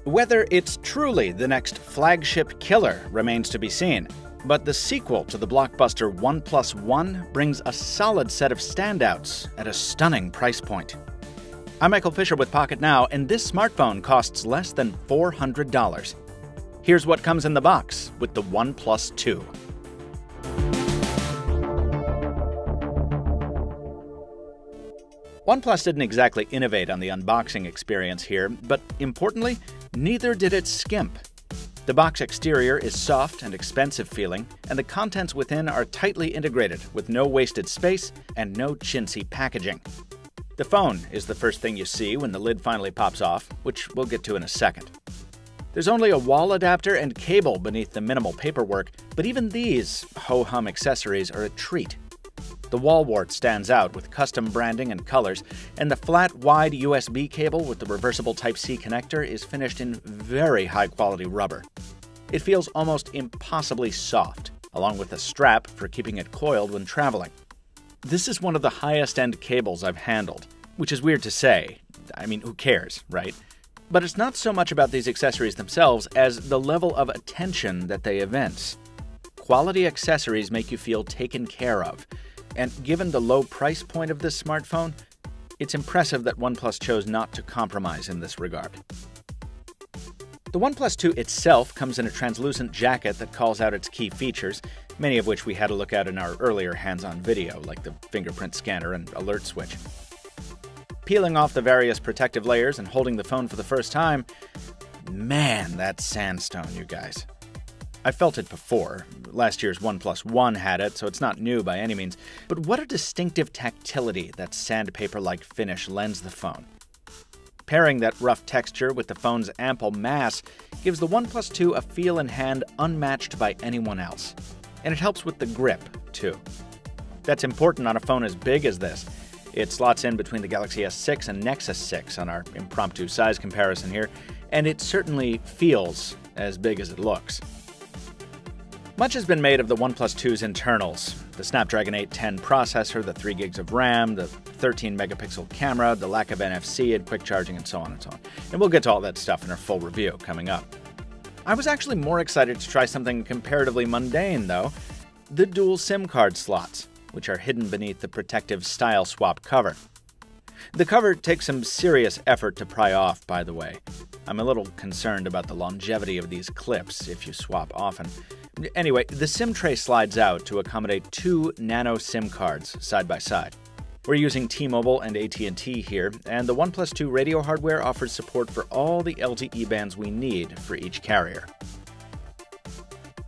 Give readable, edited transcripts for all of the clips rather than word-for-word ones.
Whether it's truly the next flagship killer remains to be seen, but the sequel to the blockbuster OnePlus One brings a solid set of standouts at a stunning price point. I'm Michael Fisher with Pocketnow, and this smartphone costs less than $400. Here's what comes in the box with the OnePlus 2. OnePlus didn't exactly innovate on the unboxing experience here, but importantly, neither did it skimp. The box exterior is soft and expensive feeling, and the contents within are tightly integrated with no wasted space and no chintzy packaging. The phone is the first thing you see when the lid finally pops off, which we'll get to in a second. There's only a wall adapter and cable beneath the minimal paperwork, but even these ho-hum accessories are a treat. The wall wart stands out with custom branding and colors, and the flat, wide USB cable with the reversible Type-C connector is finished in very high-quality rubber. It feels almost impossibly soft, along with a strap for keeping it coiled when traveling. This is one of the highest-end cables I've handled, which is weird to say. I mean, who cares, right? But it's not so much about these accessories themselves as the level of attention that they evince. Quality accessories make you feel taken care of. And given the low price point of this smartphone, it's impressive that OnePlus chose not to compromise in this regard. The OnePlus 2 itself comes in a translucent jacket that calls out its key features, many of which we had a look at in our earlier hands-on video, like the fingerprint scanner and alert switch. Peeling off the various protective layers and holding the phone for the first time, man, that's sandstone, you guys. I felt it before. Last year's OnePlus One had it, so it's not new by any means. But what a distinctive tactility that sandpaper-like finish lends the phone. Pairing that rough texture with the phone's ample mass gives the OnePlus 2 a feel in hand unmatched by anyone else. And it helps with the grip, too. That's important on a phone as big as this. It slots in between the Galaxy S6 and Nexus 6 on our impromptu size comparison here, and it certainly feels as big as it looks. Much has been made of the OnePlus 2's internals. The Snapdragon 810 processor, the 3 gigs of RAM, the 13-megapixel camera, the lack of NFC and quick charging, and so on and so on. And we'll get to all that stuff in our full review coming up. I was actually more excited to try something comparatively mundane, though: the dual SIM card slots, which are hidden beneath the protective Style Swap cover. The cover takes some serious effort to pry off, by the way. I'm a little concerned about the longevity of these clips if you swap often. Anyway, the SIM tray slides out to accommodate 2 nano SIM cards side by side. We're using T-Mobile and AT&T here, and the OnePlus 2 radio hardware offers support for all the LTE bands we need for each carrier.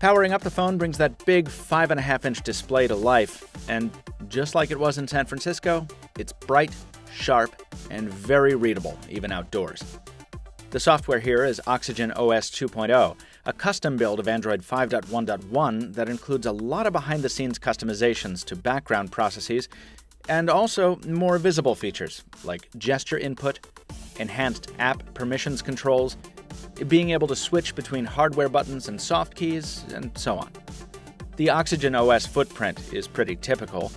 Powering up the phone brings that big 5.5-inch display to life, and just like it was in San Francisco, it's bright, sharp, and very readable, even outdoors. The software here is Oxygen OS 2.0, a custom build of Android 5.1.1 that includes a lot of behind-the-scenes customizations to background processes and also more visible features like gesture input, enhanced app permissions controls, being able to switch between hardware buttons and soft keys, and so on. The Oxygen OS footprint is pretty typical.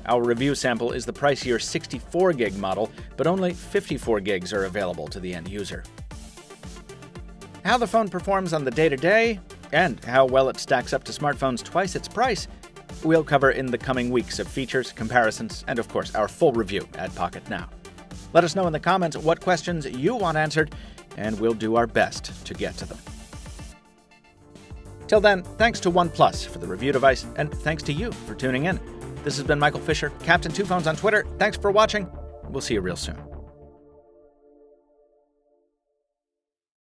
Our review sample is the pricier 64 gig model, but only 54 gigs are available to the end user. How the phone performs on the day-to-day, and how well it stacks up to smartphones twice its price, we'll cover in the coming weeks of features, comparisons, and of course our full review at Pocketnow. Let us know in the comments what questions you want answered, and we'll do our best to get to them. Till then, thanks to OnePlus for the review device, and thanks to you for tuning in. This has been Michael Fisher, Captain Two Phones on Twitter. Thanks for watching. We'll see you real soon.